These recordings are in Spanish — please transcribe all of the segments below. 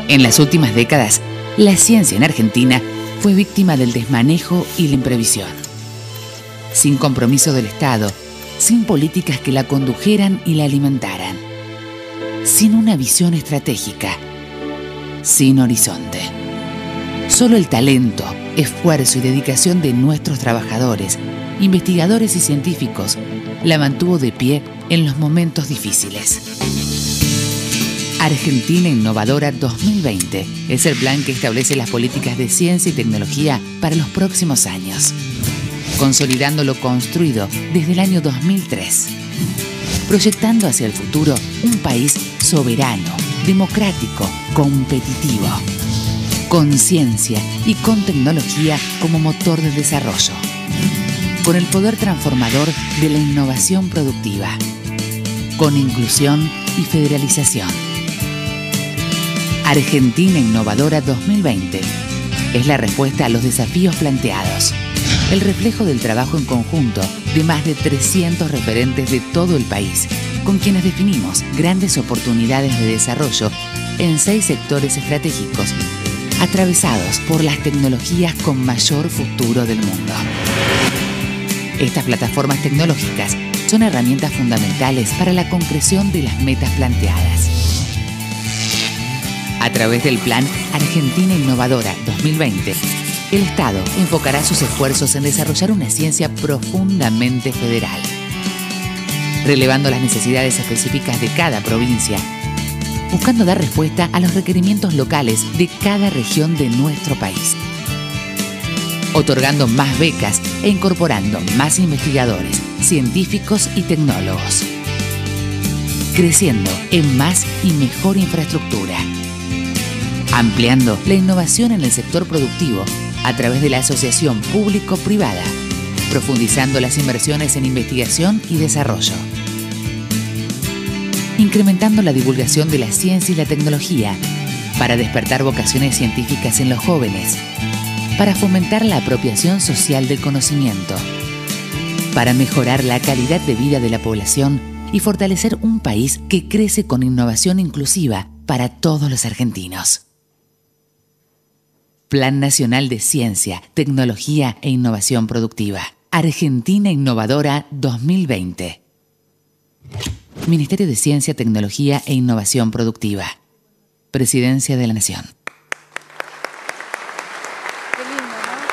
En las últimas décadas, la ciencia en Argentina fue víctima del desmanejo y la imprevisión. Sin compromiso del Estado, sin políticas que la condujeran y la alimentaran, sin una visión estratégica, sin horizonte. Solo el talento, esfuerzo y dedicación de nuestros trabajadores, investigadores y científicos la mantuvo de pie en los momentos difíciles. Argentina Innovadora 2020 es el plan que establece las políticas de ciencia y tecnología para los próximos años, consolidando lo construido desde el año 2003, proyectando hacia el futuro un país soberano, democrático, competitivo, con ciencia y con tecnología como motor de desarrollo, con el poder transformador de la innovación productiva, con inclusión y federalización. Argentina Innovadora 2020 es la respuesta a los desafíos planteados, el reflejo del trabajo en conjunto de más de 300 referentes de todo el país, con quienes definimos grandes oportunidades de desarrollo en 6 sectores estratégicos, atravesados por las tecnologías con mayor futuro del mundo. Estas plataformas tecnológicas son herramientas fundamentales para la concreción de las metas planteadas. A través del Plan Argentina Innovadora 2020, el Estado enfocará sus esfuerzos en desarrollar una ciencia profundamente federal, relevando las necesidades específicas de cada provincia, buscando dar respuesta a los requerimientos locales de cada región de nuestro país, otorgando más becas e incorporando más investigadores, científicos y tecnólogos, creciendo en más y mejor infraestructura, ampliando la innovación en el sector productivo a través de la asociación público-privada, profundizando las inversiones en investigación y desarrollo, incrementando la divulgación de la ciencia y la tecnología para despertar vocaciones científicas en los jóvenes, para fomentar la apropiación social del conocimiento, para mejorar la calidad de vida de la población y fortalecer un país que crece con innovación inclusiva para todos los argentinos. Plan Nacional de Ciencia, Tecnología e Innovación Productiva. Argentina Innovadora 2020. Ministerio de Ciencia, Tecnología e Innovación Productiva. Presidencia de la Nación. Qué lindo, ¿no?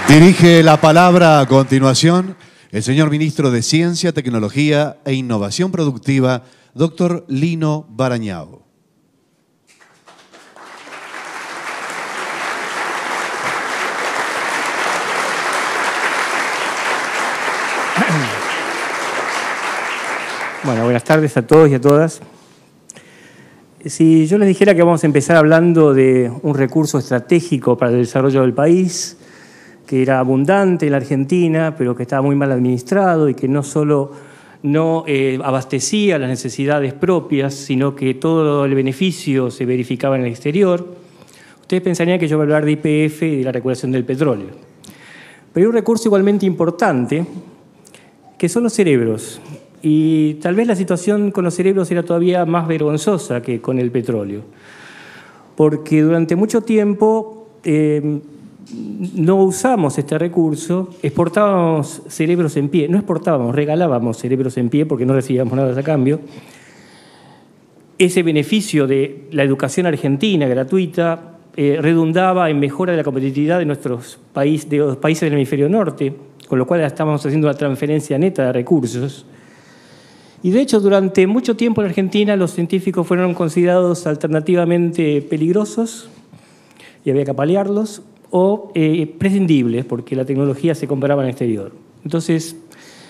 Dirige la palabra a continuación el señor Ministro de Ciencia, Tecnología e Innovación Productiva, doctor Lino Barañao. Bueno, buenas tardes a todos y a todas. Si yo les dijera que vamos a empezar hablando de un recurso estratégico para el desarrollo del país, que era abundante en la Argentina, pero que estaba muy mal administrado y que no solo no abastecía las necesidades propias, sino que todo el beneficio se verificaba en el exterior, ustedes pensarían que yo voy a hablar de YPF y de la regulación del petróleo. Pero hay un recurso igualmente importante, que son los cerebros. Y tal vez la situación con los cerebros era todavía más vergonzosa que con el petróleo. Porque durante mucho tiempo no usamos este recurso, exportábamos cerebros en pie, no exportábamos, regalábamos cerebros en pie porque no recibíamos nada a cambio. Ese beneficio de la educación argentina gratuita redundaba en mejora de la competitividad de nuestros países, de los países del hemisferio norte, con lo cual estábamos haciendo una transferencia neta de recursos. Y de hecho, durante mucho tiempo en Argentina los científicos fueron considerados alternativamente peligrosos y había que apalearlos, o prescindibles, porque la tecnología se compraba en el exterior. Entonces,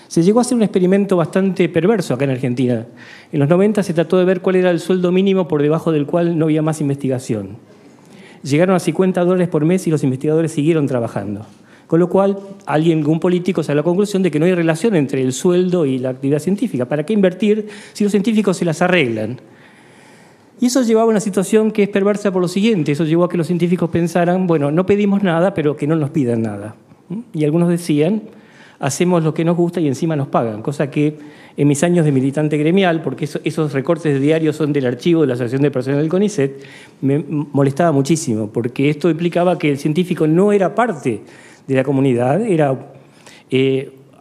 se llegó a hacer un experimento bastante perverso acá en Argentina. En los 90 se trató de ver cuál era el sueldo mínimo por debajo del cual no había más investigación. Llegaron a $50 por mes y los investigadores siguieron trabajando. Con lo cual, algún político sale a la conclusión de que no hay relación entre el sueldo y la actividad científica. ¿Para qué invertir si los científicos se las arreglan? Y eso llevaba a una situación que es perversa por lo siguiente. Eso llevó a que los científicos pensaran, bueno, no pedimos nada, pero que no nos pidan nada. Y algunos decían, hacemos lo que nos gusta y encima nos pagan. Cosa que en mis años de militante gremial, porque esos recortes de diarios son del archivo de la Asociación de Personal del CONICET, me molestaba muchísimo, porque esto implicaba que el científico no era parte de la comunidad, era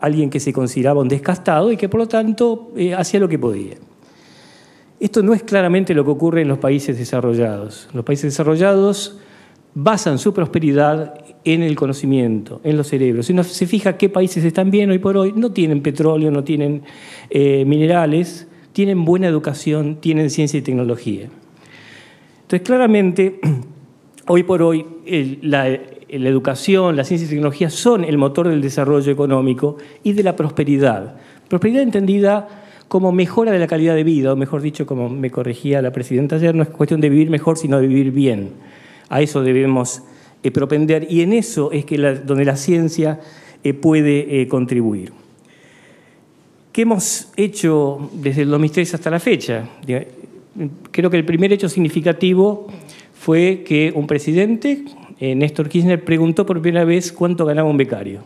alguien que se consideraba un descastado y que por lo tanto hacía lo que podía. Esto no es claramente lo que ocurre en los países desarrollados. Los países desarrollados basan su prosperidad en el conocimiento, en los cerebros. Si uno se fija qué países están bien hoy por hoy, no tienen petróleo, no tienen minerales, tienen buena educación, tienen ciencia y tecnología. Entonces, claramente, hoy por hoy, la educación, la ciencia y tecnología son el motor del desarrollo económico y de la prosperidad. Prosperidad entendida como mejora de la calidad de vida, o mejor dicho, como me corregía la presidenta ayer, no es cuestión de vivir mejor, sino de vivir bien. A eso debemos propender, y en eso es que donde la ciencia puede contribuir. ¿Qué hemos hecho desde el 2003 hasta la fecha? Creo que el primer hecho significativo fue que un presidente, Néstor Kirchner, preguntó por primera vez cuánto ganaba un becario.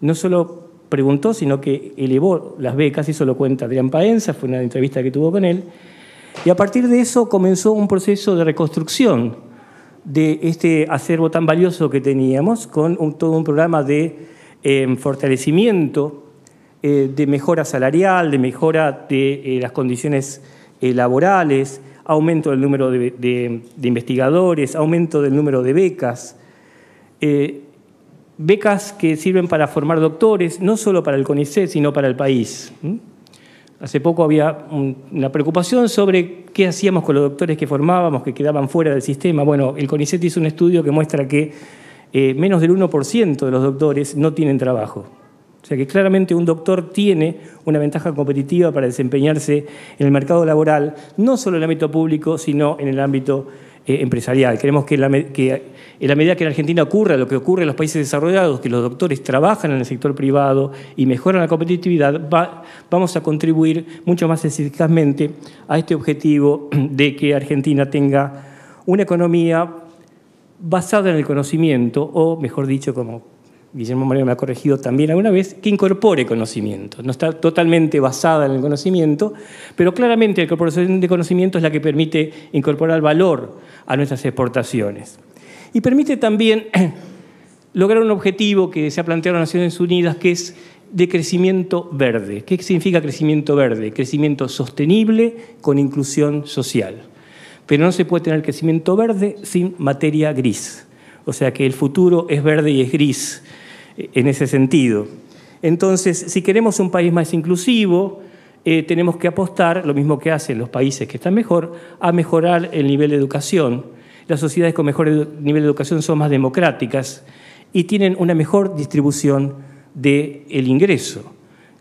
No solo preguntó, sino que elevó las becas, eso lo cuenta Adrián Paenza, fue una entrevista que tuvo con él, y a partir de eso comenzó un proceso de reconstrucción de este acervo tan valioso que teníamos, con todo un programa de fortalecimiento, de mejora salarial, de mejora de las condiciones laborales, aumento del número de investigadores, aumento del número de becas, becas que sirven para formar doctores, no solo para el CONICET, sino para el país. Hace poco había una preocupación sobre qué hacíamos con los doctores que formábamos, que quedaban fuera del sistema. Bueno, el CONICET hizo un estudio que muestra que menos del 1% de los doctores no tienen trabajo. O sea que claramente un doctor tiene una ventaja competitiva para desempeñarse en el mercado laboral, no solo en el ámbito público, sino en el ámbito empresarial. Queremos que en la medida que en Argentina ocurra lo que ocurre en los países desarrollados, que los doctores trabajan en el sector privado y mejoran la competitividad, vamos a contribuir mucho más eficazmente a este objetivo de que Argentina tenga una economía basada en el conocimiento, o mejor dicho, como Guillermo Moreno me ha corregido también alguna vez, que incorpore conocimiento. No está totalmente basada en el conocimiento, pero claramente la incorporación de conocimiento es la que permite incorporar valor a nuestras exportaciones. Y permite también lograr un objetivo que se ha planteado en las Naciones Unidas, que es de crecimiento verde. ¿Qué significa crecimiento verde? Crecimiento sostenible con inclusión social. Pero no se puede tener crecimiento verde sin materia gris. O sea que el futuro es verde y es gris en ese sentido. Entonces, si queremos un país más inclusivo, tenemos que apostar, lo mismo que hacen los países que están mejor, a mejorar el nivel de educación. Las sociedades con mejor nivel de educación son más democráticas y tienen una mejor distribución del ingreso.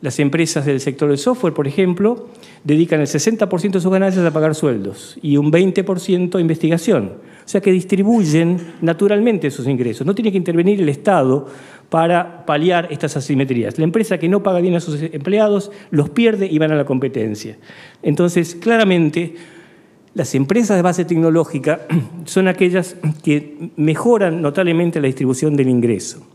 Las empresas del sector del software, por ejemplo, dedican el 60% de sus ganancias a pagar sueldos y un 20% a investigación. O sea que distribuyen naturalmente sus ingresos. No tiene que intervenir el Estado para paliar estas asimetrías. La empresa que no paga bien a sus empleados los pierde y van a la competencia. Entonces, claramente, las empresas de base tecnológica son aquellas que mejoran notablemente la distribución del ingreso.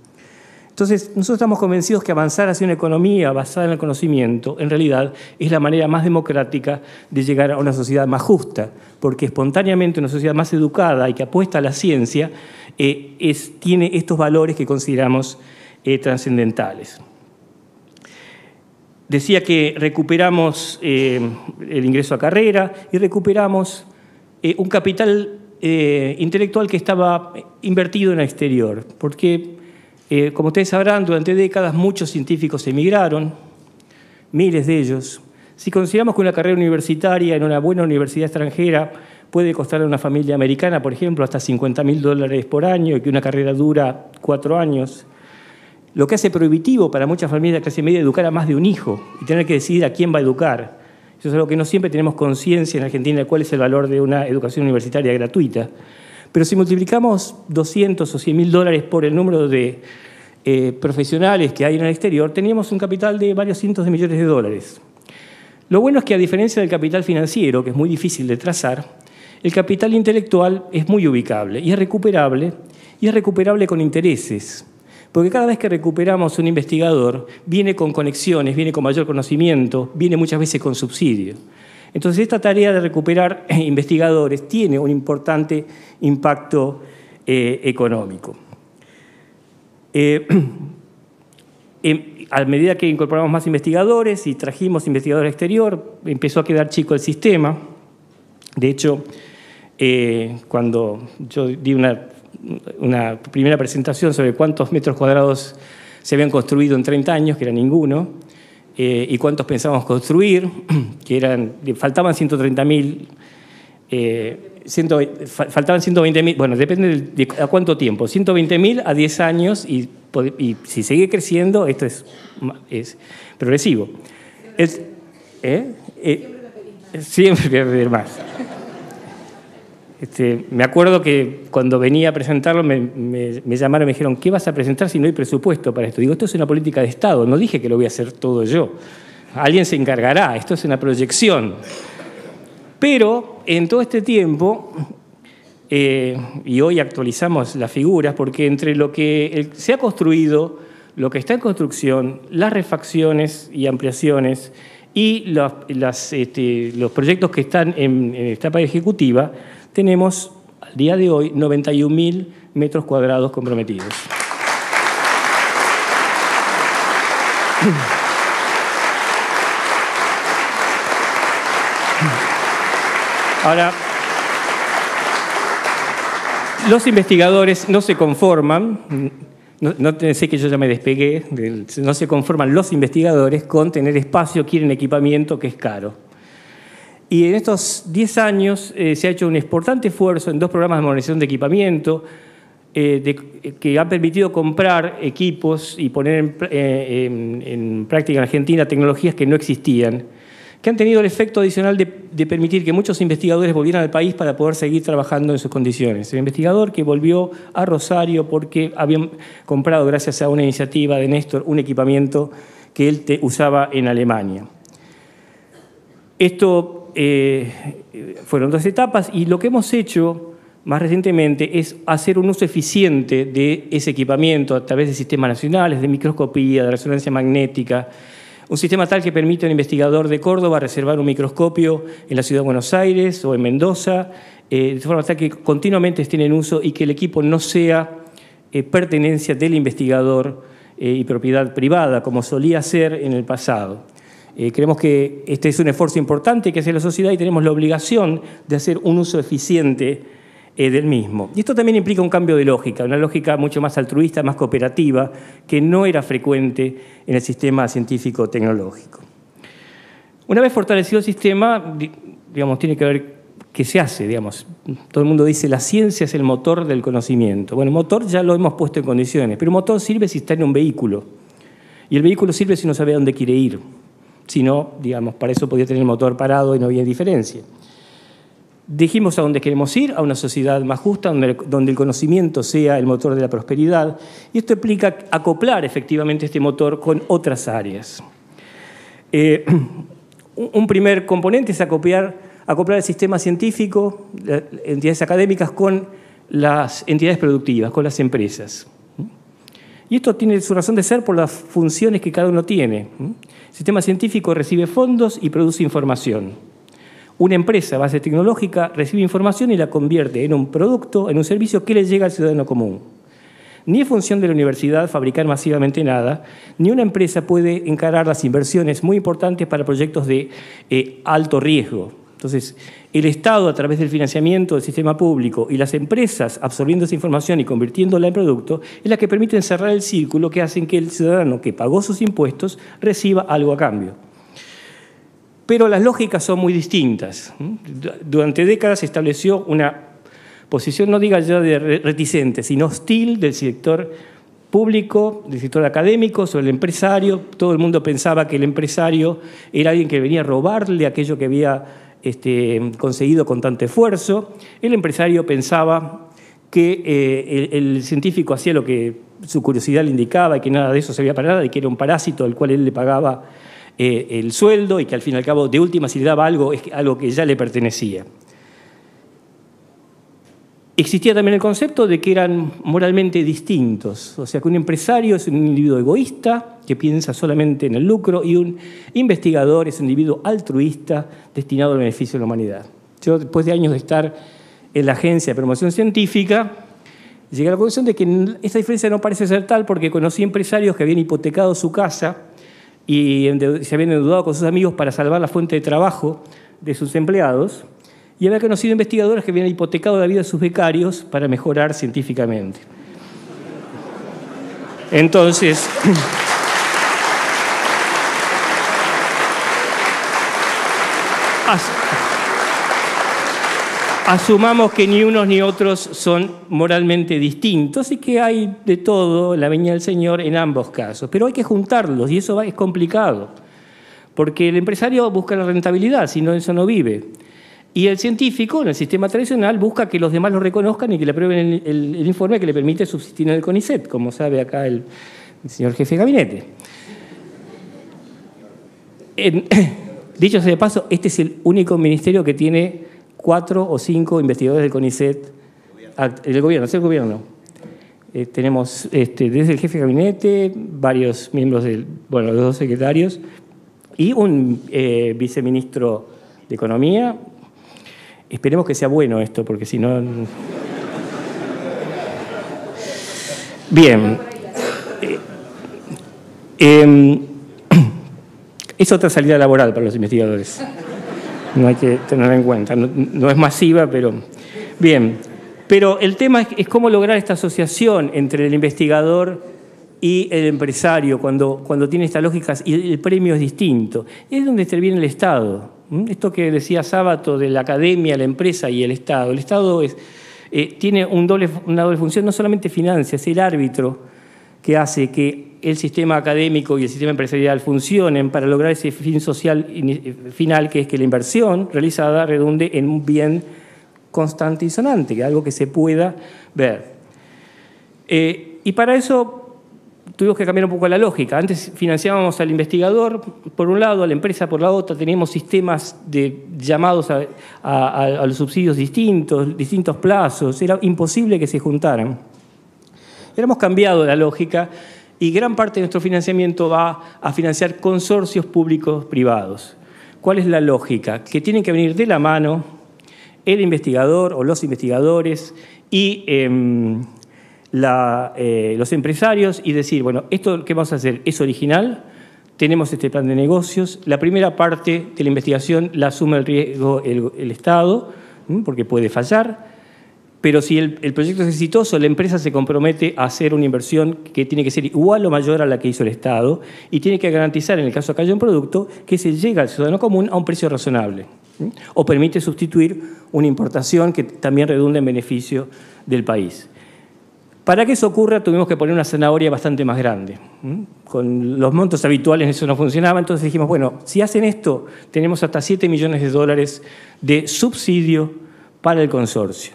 Entonces, nosotros estamos convencidos que avanzar hacia una economía basada en el conocimiento, en realidad, es la manera más democrática de llegar a una sociedad más justa, porque espontáneamente una sociedad más educada y que apuesta a la ciencia tiene estos valores que consideramos trascendentales. Decía que recuperamos el ingreso a carrera y recuperamos un capital intelectual que estaba invertido en el exterior, porque como ustedes sabrán, durante décadas muchos científicos emigraron, miles de ellos. Si consideramos que una carrera universitaria en una buena universidad extranjera puede costarle a una familia americana, por ejemplo, hasta $50.000 por año, y que una carrera dura 4 años, lo que hace prohibitivo para muchas familias de clase media educar a más de un hijo y tener que decidir a quién va a educar. Eso es algo que no siempre tenemos conciencia en Argentina de cuál es el valor de una educación universitaria gratuita. Pero si multiplicamos $200 o $100.000 por el número de profesionales que hay en el exterior, teníamos un capital de varios cientos de millones de dólares. Lo bueno es que, a diferencia del capital financiero, que es muy difícil de trazar, el capital intelectual es muy ubicable y es recuperable con intereses. Porque cada vez que recuperamos un investigador, viene con conexiones, viene con mayor conocimiento, viene muchas veces con subsidio. Entonces, esta tarea de recuperar investigadores tiene un importante impacto económico. A medida que incorporamos más investigadores y trajimos investigadores exterior, empezó a quedar chico el sistema. De hecho, cuando yo di una primera presentación sobre cuántos metros cuadrados se habían construido en 30 años, que era ninguno, y cuántos pensábamos construir, que faltaban 130.000, faltaban 120.000, bueno, depende de a cuánto tiempo, 120.000 a 10 años, y si sigue creciendo, esto es progresivo. Siempre voy a pedir más. Me acuerdo que cuando venía a presentarlo me llamaron y me dijeron: ¿qué vas a presentar si no hay presupuesto para esto? Digo, esto es una política de Estado, no dije que lo voy a hacer todo yo. Alguien se encargará, esto es una proyección. Pero en todo este tiempo, y hoy actualizamos las figuras, porque entre lo que se ha construido, lo que está en construcción, las refacciones y ampliaciones y los proyectos que están en etapa ejecutiva, tenemos al día de hoy 91.000 metros cuadrados comprometidos. Ahora, los investigadores no se conforman, no pensé que yo ya me despegué, no se conforman los investigadores con tener espacio, quieren equipamiento que es caro. Y en estos 10 años se ha hecho un importante esfuerzo en 2 programas de modernización de equipamiento que han permitido comprar equipos y poner en práctica en Argentina tecnologías que no existían, que han tenido el efecto adicional de permitir que muchos investigadores volvieran al país para poder seguir trabajando en sus condiciones. El investigador que volvió a Rosario porque habían comprado, gracias a una iniciativa de Néstor, un equipamiento que él usaba en Alemania. Esto fueron 2 etapas, y lo que hemos hecho más recientemente es hacer un uso eficiente de ese equipamiento a través de sistemas nacionales de microscopía, de resonancia magnética, un sistema tal que permite a un investigador de Córdoba reservar un microscopio en la ciudad de Buenos Aires o en Mendoza, de forma tal que continuamente estén en uso y que el equipo no sea pertenencia del investigador y propiedad privada, como solía ser en el pasado. Creemos que este es un esfuerzo importante que hace la sociedad y tenemos la obligación de hacer un uso eficiente del mismo. Y esto también implica un cambio de lógica, una lógica mucho más altruista, más cooperativa, que no era frecuente en el sistema científico-tecnológico. Una vez fortalecido el sistema, digamos, tiene que ver qué se hace. Digamos. Todo el mundo dice la ciencia es el motor del conocimiento. Bueno, el motor ya lo hemos puesto en condiciones, pero el motor sirve si está en un vehículo. Y el vehículo sirve si no sabe a dónde quiere ir. Si no, digamos, para eso podía tener el motor parado y no había diferencia. Dijimos a dónde queremos ir, a una sociedad más justa, donde el conocimiento sea el motor de la prosperidad, y esto implica acoplar efectivamente este motor con otras áreas. Un primer componente es acoplar el sistema científico, las entidades académicas, con las entidades productivas, con las empresas. Y esto tiene su razón de ser por las funciones que cada uno tiene. El sistema científico recibe fondos y produce información. Una empresa a base tecnológica recibe información y la convierte en un producto, en un servicio que le llega al ciudadano común. Ni es función de la universidad fabricar masivamente nada, ni una empresa puede encarar las inversiones muy importantes para proyectos de alto riesgo. Entonces, el Estado, a través del financiamiento del sistema público, y las empresas absorbiendo esa información y convirtiéndola en producto, es la que permite cerrar el círculo que hacen que el ciudadano que pagó sus impuestos reciba algo a cambio. Pero las lógicas son muy distintas. Durante décadas se estableció una posición, no diga ya de reticente, sino hostil del sector público, del sector académico, sobre el empresario. Todo el mundo pensaba que el empresario era alguien que venía a robarle aquello que había conseguido con tanto esfuerzo. El empresario pensaba que el científico hacía lo que su curiosidad le indicaba y que nada de eso servía para nada y que era un parásito al cual él le pagaba el sueldo y que al fin y al cabo, de última, si le daba algo, es algo que ya le pertenecía. Existía también el concepto de que eran moralmente distintos, o sea que un empresario es un individuo egoísta que piensa solamente en el lucro y un investigador es un individuo altruista destinado al beneficio de la humanidad. Yo, después de años de estar en la Agencia de Promoción Científica, llegué a la conclusión de que esta diferencia no parece ser tal porque conocí empresarios que habían hipotecado su casa y se habían endeudado con sus amigos para salvar la fuente de trabajo de sus empleados. Y había conocido investigadores que habían hipotecado la vida de sus becarios para mejorar científicamente. Entonces, asumamos que ni unos ni otros son moralmente distintos y que hay de todo la viña del Señor en ambos casos. Pero hay que juntarlos y eso es complicado, porque el empresario busca la rentabilidad, si no, eso no vive. Y el científico, en el sistema tradicional, busca que los demás lo reconozcan y que le aprueben el informe que le permite subsistir en el CONICET, como sabe acá el señor jefe de gabinete. Dicho sea de paso, este es el único ministerio que tiene 4 o 5 investigadores del CONICET. El gobierno, es el gobierno. Tenemos desde el jefe de gabinete, varios miembros los 2 secretarios y un viceministro de Economía. Esperemos que sea bueno esto, porque si no... Bien. Es otra salida laboral para los investigadores. No hay que tenerla en cuenta. No es masiva, pero... Bien. Pero el tema es cómo lograr esta asociación entre el investigador y el empresario cuando tiene estas lógicas y el premio es distinto. Es donde interviene el Estado. Esto que decía Sábato de la academia, la empresa y el Estado. El Estado tiene una doble función, no solamente financia, es el árbitro que hace que el sistema académico y el sistema empresarial funcionen para lograr ese fin social final, que es que la inversión realizada redunde en un bien constante y sonante, que es algo que se pueda ver. Y para eso tuvimos que cambiar un poco la lógica. Antes financiábamos al investigador por un lado, a la empresa por la otra, teníamos sistemas de llamados a los subsidios distintos plazos, era imposible que se juntaran. Hemos cambiado la lógica y gran parte de nuestro financiamiento va a financiar consorcios públicos privados. ¿Cuál es la lógica? Que tienen que venir de la mano el investigador o los investigadores y los empresarios y decir, bueno, esto que vamos a hacer es original, tenemos este plan de negocios, la primera parte de la investigación la asume el riesgo el Estado, porque puede fallar, pero si el proyecto es exitoso, la empresa se compromete a hacer una inversión que tiene que ser igual o mayor a la que hizo el Estado y tiene que garantizar, en el caso acá de un producto, que se llega al ciudadano común a un precio razonable o permite sustituir una importación que también redunda en beneficio del país. Para que eso ocurra, tuvimos que poner una zanahoria bastante más grande. Con los montos habituales eso no funcionaba, entonces dijimos, bueno, si hacen esto, tenemos hasta $7 millones de subsidio para el consorcio.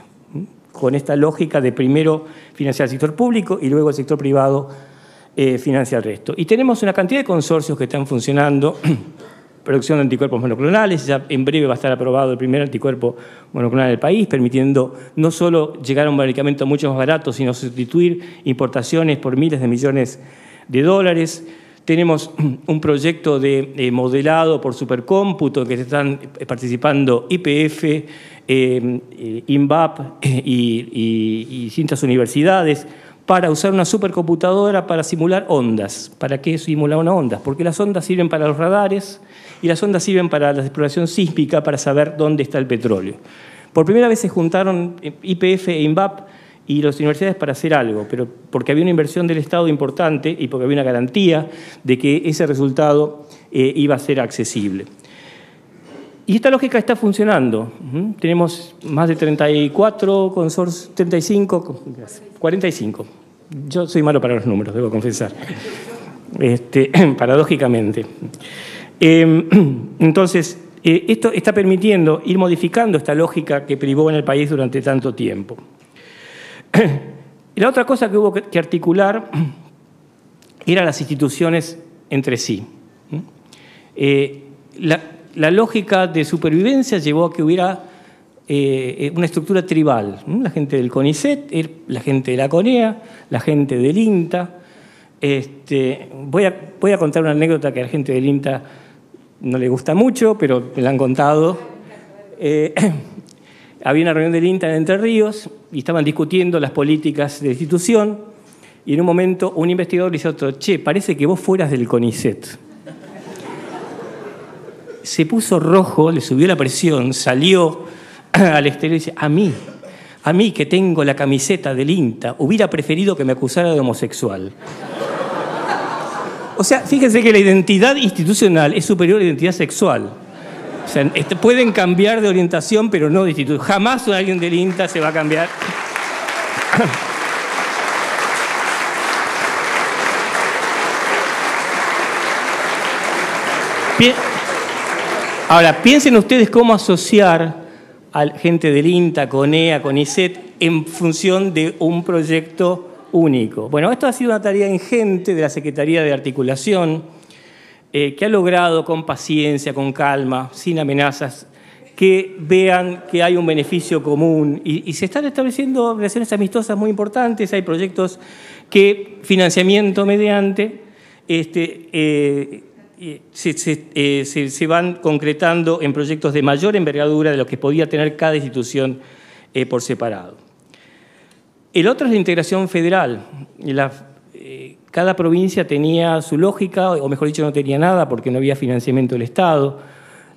Con esta lógica de primero financiar el sector público y luego el sector privado financia el resto. Y tenemos una cantidad de consorcios que están funcionando, producción de anticuerpos monoclonales, ya en breve va a estar aprobado el primer anticuerpo monoclonal del país, permitiendo no solo llegar a un medicamento mucho más barato, sino sustituir importaciones por miles de millones de dólares. Tenemos un proyecto de modelado por supercómputo en que están participando IPF, INVAP y distintas universidades para usar una supercomputadora para simular ondas. ¿Para qué simular una onda? Porque las ondas sirven para los radares y las ondas sirven para la exploración sísmica para saber dónde está el petróleo. Por primera vez se juntaron IPF e INVAP y las universidades para hacer algo, pero porque había una inversión del Estado importante y porque había una garantía de que ese resultado iba a ser accesible. Y esta lógica está funcionando. Tenemos más de 34 consorcios, 45. Yo soy malo para los números, debo confesar. Paradójicamente. Entonces, esto está permitiendo ir modificando esta lógica que privó en el país durante tanto tiempo. Y la otra cosa que hubo que articular eran las instituciones entre sí. La lógica de supervivencia llevó a que hubiera una estructura tribal. La gente del CONICET, la gente de la CONEA, la gente del INTA. Voy a contar una anécdota que a la gente del INTA no le gusta mucho, pero me la han contado. Había una reunión del INTA en Entre Ríos y estaban discutiendo las políticas de la institución y en un momento un investigador le dice a otro: che, parece que vos fueras del CONICET. Se puso rojo, le subió la presión, salió al exterior y dice: a mí que tengo la camiseta del INTA, hubiera preferido que me acusara de homosexual. O sea, fíjense que la identidad institucional es superior a la identidad sexual. O sea, pueden cambiar de orientación, pero no de institución. Jamás alguien del INTA se va a cambiar. Ahora, piensen ustedes cómo asociar a gente del INTA, CONEA, CONICET, en función de un proyecto único. Bueno, esto ha sido una tarea ingente de la Secretaría de Articulación, que ha logrado con paciencia, con calma, sin amenazas, que vean que hay un beneficio común y se están estableciendo relaciones amistosas muy importantes. Hay proyectos que, financiamiento mediante, se van concretando en proyectos de mayor envergadura de lo que podía tener cada institución por separado. El otro es la integración federal. Cada provincia tenía su lógica, o mejor dicho, no tenía nada porque no había financiamiento del Estado.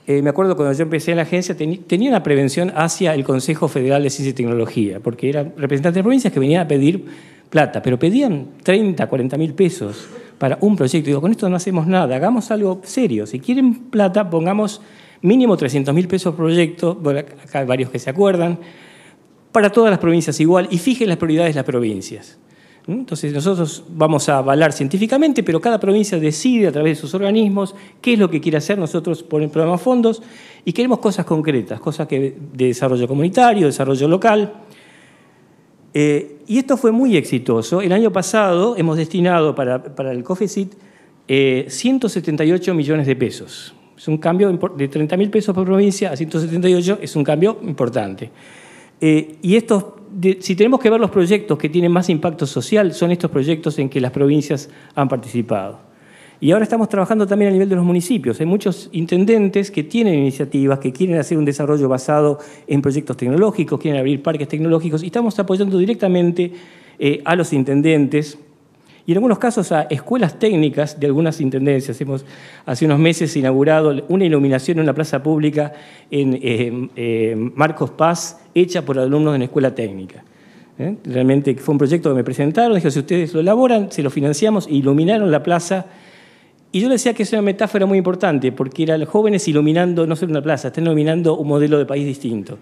Me acuerdo cuando yo empecé en la agencia, tenía una prevención hacia el Consejo Federal de Ciencia y Tecnología, porque eran representantes de provincias que venían a pedir plata, pero pedían 30, 40 mil pesos para un proyecto. Digo, con esto no hacemos nada, hagamos algo serio. Si quieren plata, pongamos mínimo 300.000 pesos por proyecto, bueno, acá hay varios que se acuerdan, para todas las provincias igual, y fijen las prioridades de las provincias. Entonces nosotros vamos a avalar científicamente, pero cada provincia decide a través de sus organismos qué es lo que quiere hacer. Nosotros ponemos fondos y queremos cosas concretas, cosas de desarrollo comunitario, desarrollo local. Y esto fue muy exitoso. El año pasado hemos destinado para el COFECIT 178 millones de pesos. Es un cambio de 30.000 pesos por provincia a 178, es un cambio importante. Y estos, si tenemos que ver los proyectos que tienen más impacto social, son estos proyectos en que las provincias han participado. Y ahora estamos trabajando también a nivel de los municipios. Hay muchos intendentes que tienen iniciativas, que quieren hacer un desarrollo basado en proyectos tecnológicos, quieren abrir parques tecnológicos, y estamos apoyando directamente a los intendentes y en algunos casos a escuelas técnicas de algunas intendencias. Hemos hace unos meses inaugurado una iluminación en una plaza pública en Marcos Paz, hecha por alumnos de una escuela técnica. Realmente fue un proyecto que me presentaron, dije, si ustedes lo elaboran, se lo financiamos, iluminaron la plaza. Y yo decía que es una metáfora muy importante, porque eran los jóvenes iluminando no solo una plaza, están iluminando un modelo de país distinto,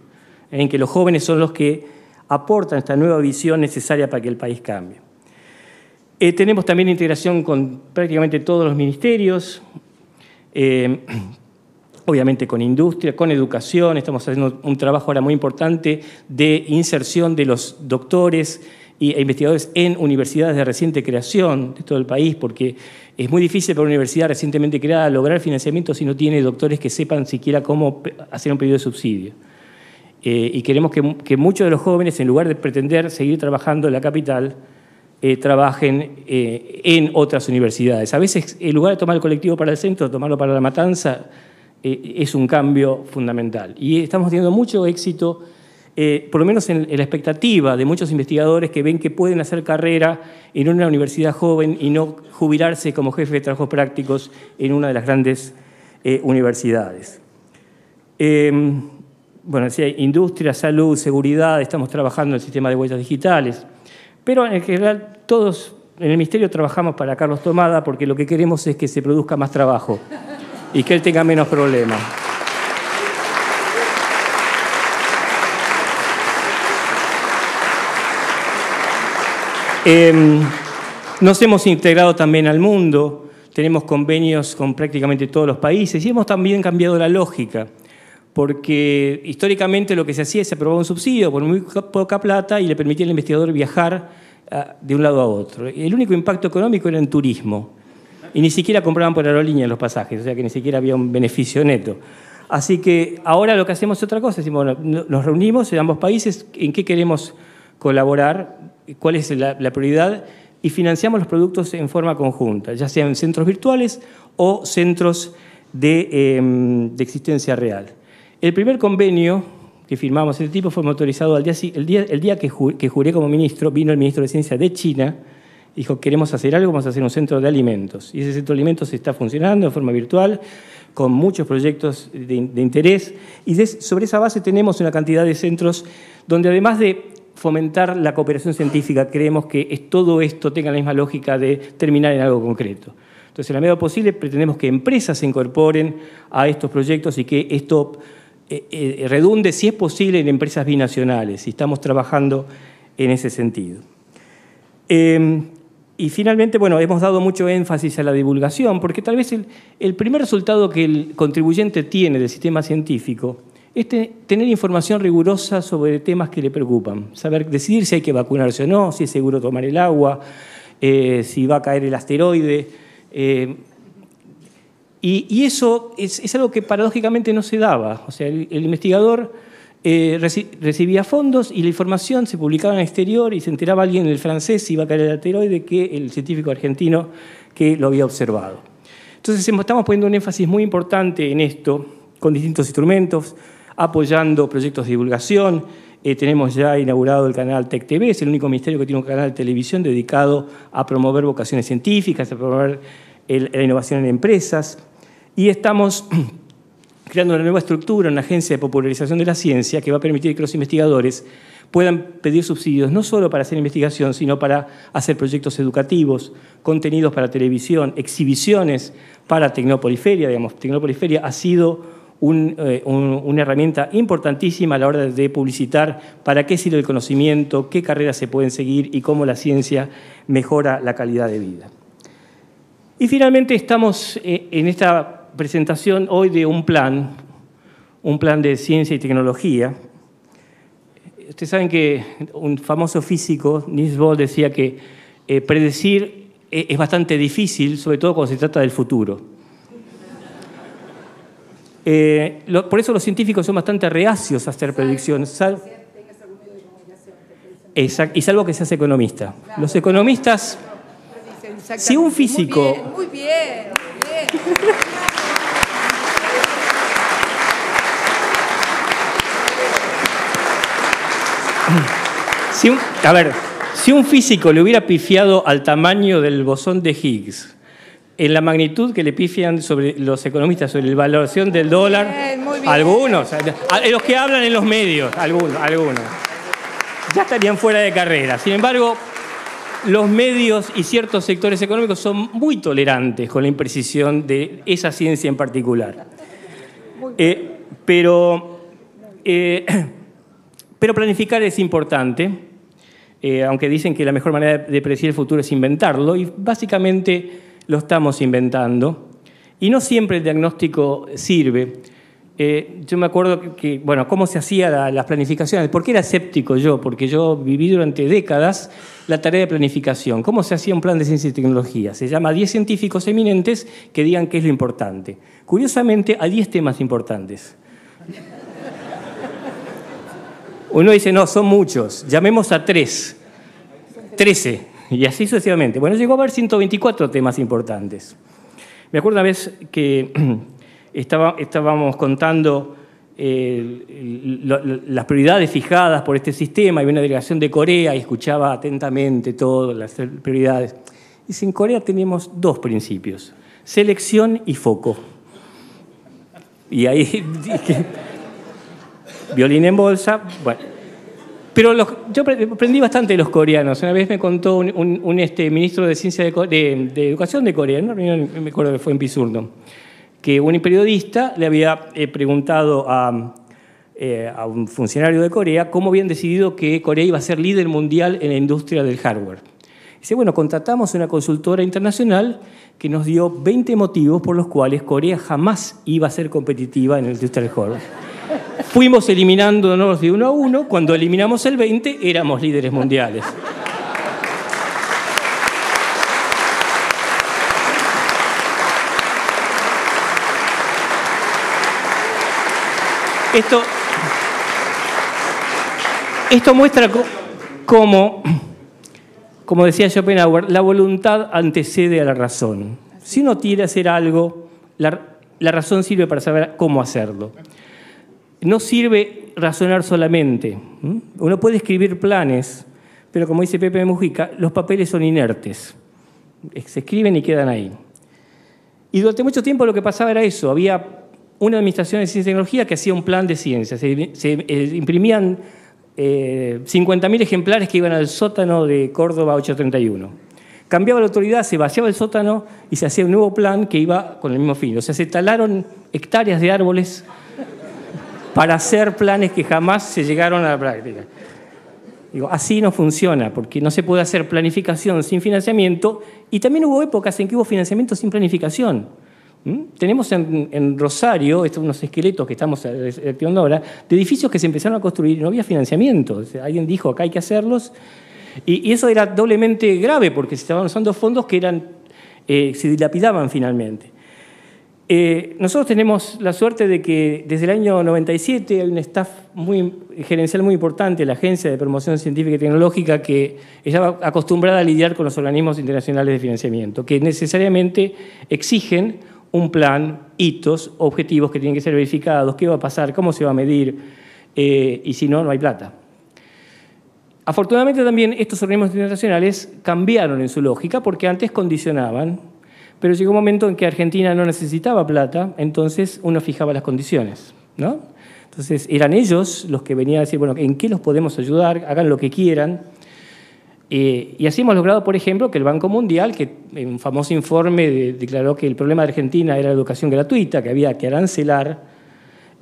en que los jóvenes son los que aportan esta nueva visión necesaria para que el país cambie. Tenemos también integración con prácticamente todos los ministerios, obviamente con industria, con educación. Estamos haciendo un trabajo ahora muy importante de inserción de los doctores e investigadores en universidades de reciente creación de todo el país, porque es muy difícil para una universidad recientemente creada lograr financiamiento si no tiene doctores que sepan siquiera cómo hacer un pedido de subsidio. Y queremos que muchos de los jóvenes, en lugar de pretender seguir trabajando en la capital, trabajen en otras universidades. A veces, en lugar de tomar el colectivo para el centro, tomarlo para La Matanza, es un cambio fundamental. Y estamos teniendo mucho éxito, por lo menos en la expectativa de muchos investigadores que ven que pueden hacer carrera en una universidad joven y no jubilarse como jefe de trabajos prácticos en una de las grandes universidades. Bueno, decía, industria, salud, seguridad, estamos trabajando en el sistema de huellas digitales. Pero en general todos en el Ministerio trabajamos para Carlos Tomada porque lo que queremos es que se produzca más trabajo y que él tenga menos problemas. Nos hemos integrado también al mundo, tenemos convenios con prácticamente todos los países y hemos también cambiado la lógica, porque históricamente lo que se hacía es se aprobaba un subsidio por muy poca plata y le permitía al investigador viajar de un lado a otro. El único impacto económico era en turismo. Y ni siquiera compraban por aerolínea los pasajes, o sea que ni siquiera había un beneficio neto. Así que ahora lo que hacemos es otra cosa. Decimos, bueno, nos reunimos en ambos países, en qué queremos colaborar, cuál es la prioridad, y financiamos los productos en forma conjunta, ya sean centros virtuales o centros de existencia real. El primer convenio que firmamos este tipo fue motorizado el día que juré como ministro. Vino el ministro de Ciencia de China, dijo, queremos hacer algo, vamos a hacer un centro de alimentos. Y ese centro de alimentos está funcionando de forma virtual, con muchos proyectos de interés. Y sobre esa base tenemos una cantidad de centros donde, además de fomentar la cooperación científica, creemos que todo esto tenga la misma lógica de terminar en algo concreto. Entonces, en la medida posible, pretendemos que empresas se incorporen a estos proyectos y que esto redunde, si es posible, en empresas binacionales. Y estamos trabajando en ese sentido. Y finalmente, bueno, hemos dado mucho énfasis a la divulgación, porque tal vez el primer resultado que el contribuyente tiene del sistema científico es tener información rigurosa sobre temas que le preocupan. Decidir si hay que vacunarse o no, si es seguro tomar el agua, si va a caer el asteroide. Y eso es algo que paradójicamente no se daba. O sea, el investigador recibía fondos y la información se publicaba en el exterior y se enteraba alguien en el francés si iba a caer el asteroide que el científico argentino que lo había observado. Entonces estamos poniendo un énfasis muy importante en esto, con distintos instrumentos, apoyando proyectos de divulgación. Tenemos ya inaugurado el canal Tech TV, es el único ministerio que tiene un canal de televisión dedicado a promover vocaciones científicas, a promover la innovación en empresas. Y estamos creando una nueva estructura, una agencia de popularización de la ciencia que va a permitir que los investigadores puedan pedir subsidios no solo para hacer investigación, sino para hacer proyectos educativos, contenidos para televisión, exhibiciones para Tecnópolis-Feria. Digamos, Tecnópolis-Feria ha sido una herramienta importantísima a la hora de publicitar para qué sirve el conocimiento, qué carreras se pueden seguir y cómo la ciencia mejora la calidad de vida. Y finalmente estamos en esta presentación hoy de un plan de ciencia y tecnología. Ustedes saben que un famoso físico, Niels Bohr, decía que predecir es bastante difícil, sobre todo cuando se trata del futuro. Por eso los científicos son bastante reacios a hacer predicciones. Exacto, y salvo que seas economista. Los economistas, si un físico... Muy bien. Si un físico le hubiera pifiado al tamaño del bosón de Higgs, en la magnitud que le pifian sobre los economistas sobre la valoración del dólar, algunos, los que hablan en los medios, algunos, ya estarían fuera de carrera. Sin embargo, los medios y ciertos sectores económicos son muy tolerantes con la imprecisión de esa ciencia en particular. Pero planificar es importante, aunque dicen que la mejor manera de predecir el futuro es inventarlo, y básicamente lo estamos inventando. Y no siempre el diagnóstico sirve. Yo me acuerdo que, bueno, cómo se hacían las planificaciones. ¿Por qué era escéptico yo? Porque yo viví durante décadas la tarea de planificación. ¿Cómo se hacía un plan de ciencia y tecnología? Se llama a 10 científicos eminentes que digan qué es lo importante. Curiosamente, a 10 temas importantes. Uno dice, no, son muchos, llamemos a 3, 13, y así sucesivamente. Bueno, llegó a haber 124 temas importantes. Me acuerdo una vez que estábamos contando las prioridades fijadas por este sistema, y una delegación de Corea y escuchaba atentamente todas las prioridades. Dice, en Corea tenemos 2 principios, selección y foco. Y ahí dije, violín en bolsa, bueno. Pero yo aprendí bastante de los coreanos. Una vez me contó un ministro de Ciencia de Educación de Corea, en una reunión, me acuerdo que fue en Pisurno, que un periodista le había preguntado a un funcionario de Corea cómo habían decidido que Corea iba a ser líder mundial en la industria del hardware. Dice, bueno, contratamos una consultora internacional que nos dio 20 motivos por los cuales Corea jamás iba a ser competitiva en la industria del hardware. Fuimos eliminándonos de uno a uno. Cuando eliminamos el 20, éramos líderes mundiales. Esto muestra cómo, como decía Schopenhauer, la voluntad antecede a la razón. Si uno quiere hacer algo, la razón sirve para saber cómo hacerlo. No sirve razonar solamente. Uno puede escribir planes, pero como dice Pepe Mujica, los papeles son inertes. Se escriben y quedan ahí. Y durante mucho tiempo lo que pasaba era eso. Había una administración de ciencia y tecnología que hacía un plan de ciencia. Se imprimían 50.000 ejemplares que iban al sótano de Córdoba 831. Cambiaba la autoridad, se vaciaba el sótano y se hacía un nuevo plan que iba con el mismo fin. O sea, se talaron hectáreas de árboles para hacer planes que jamás se llegaron a la práctica. Digo, así no funciona, porque no se puede hacer planificación sin financiamiento, y también hubo épocas en que hubo financiamiento sin planificación. Tenemos en Rosario unos esqueletos que estamos activando ahora, de edificios que se empezaron a construir y no había financiamiento. O sea, alguien dijo, acá hay que hacerlos, y eso era doblemente grave, porque se estaban usando fondos que se dilapidaban finalmente. Nosotros tenemos la suerte de que desde el año 97 hay un staff gerencial muy importante, la Agencia de Promoción Científica y Tecnológica, que estaba acostumbrada a lidiar con los organismos internacionales de financiamiento, que necesariamente exigen un plan, hitos, objetivos que tienen que ser verificados, qué va a pasar, cómo se va a medir, y si no, no hay plata. Afortunadamente también estos organismos internacionales cambiaron en su lógica, porque antes condicionaban, pero llegó un momento en que Argentina no necesitaba plata, entonces uno fijaba las condiciones, ¿no? Entonces eran ellos los que venían a decir, bueno, ¿en qué los podemos ayudar? Hagan lo que quieran. Y así hemos logrado, por ejemplo, que el Banco Mundial, que en un famoso informe declaró que el problema de Argentina era la educación gratuita, que había que arancelar,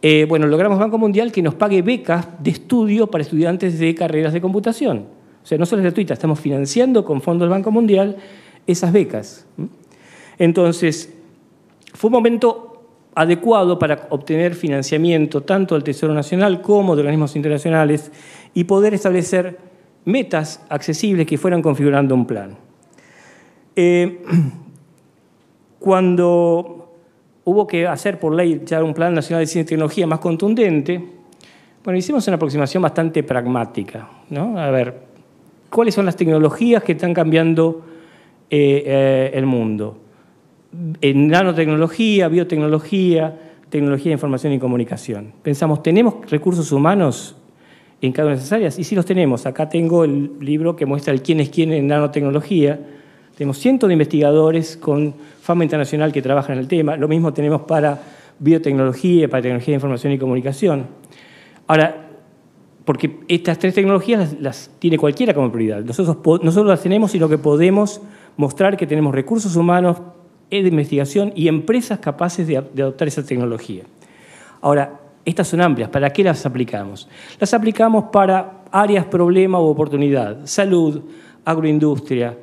logramos Banco Mundial que nos pague becas de estudio para estudiantes de carreras de computación. O sea, no solo es gratuita, estamos financiando con fondos del Banco Mundial esas becas. Entonces, fue un momento adecuado para obtener financiamiento tanto del Tesoro Nacional como de organismos internacionales y poder establecer metas accesibles que fueran configurando un plan. Cuando hubo que hacer por ley ya un plan nacional de ciencia y tecnología más contundente, hicimos una aproximación bastante pragmática, ¿no? A ver, ¿cuáles son las tecnologías que están cambiando el mundo? En nanotecnología, biotecnología, tecnología de información y comunicación. Pensamos, ¿tenemos recursos humanos en cada una de esas áreas? Y sí los tenemos. Acá tengo el libro que muestra el quién es quién en nanotecnología. Tenemos cientos de investigadores con fama internacional que trabajan en el tema. Lo mismo tenemos para biotecnología, para tecnología de información y comunicación. Ahora, porque estas tres tecnologías las tiene cualquiera como prioridad. Nosotros las tenemos, sino que podemos mostrar que tenemos recursos humanos de investigación y empresas capaces de adoptar esa tecnología. Ahora, estas son amplias. ¿Para qué las aplicamos? Las aplicamos para áreas, problema u oportunidad. Salud, agroindustria,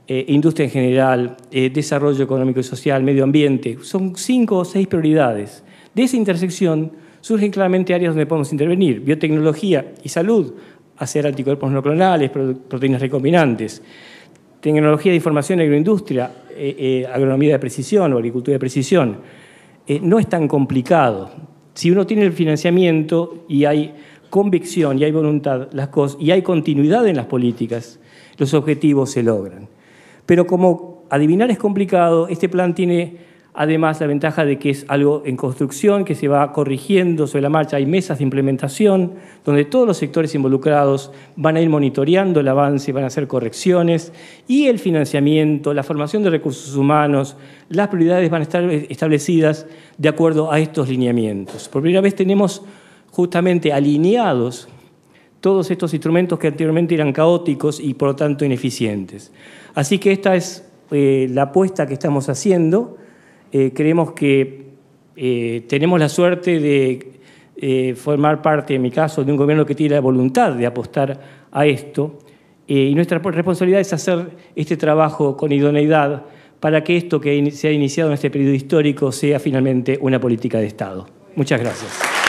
industria en general, desarrollo económico y social, medio ambiente. Son 5 o 6 prioridades. De esa intersección surgen claramente áreas donde podemos intervenir. Biotecnología y salud, hacer anticuerpos monoclonales, proteínas recombinantes. Tecnología de información y agroindustria, agronomía de precisión o agricultura de precisión. No es tan complicado. Si uno tiene el financiamiento y hay convicción y hay voluntad y hay continuidad en las políticas, los objetivos se logran. Pero como adivinar es complicado, este plan tiene además la ventaja de que es algo en construcción, que se va corrigiendo sobre la marcha. Hay mesas de implementación donde todos los sectores involucrados van a ir monitoreando el avance, van a hacer correcciones, y el financiamiento, la formación de recursos humanos, las prioridades van a estar establecidas de acuerdo a estos lineamientos. Por primera vez tenemos justamente alineados todos estos instrumentos que anteriormente eran caóticos y por lo tanto ineficientes. Así que esta es la apuesta que estamos haciendo. Creemos que tenemos la suerte de formar parte, en mi caso, de un gobierno que tiene la voluntad de apostar a esto, y nuestra responsabilidad es hacer este trabajo con idoneidad para que esto que se ha iniciado en este periodo histórico sea finalmente una política de Estado. Muchas gracias.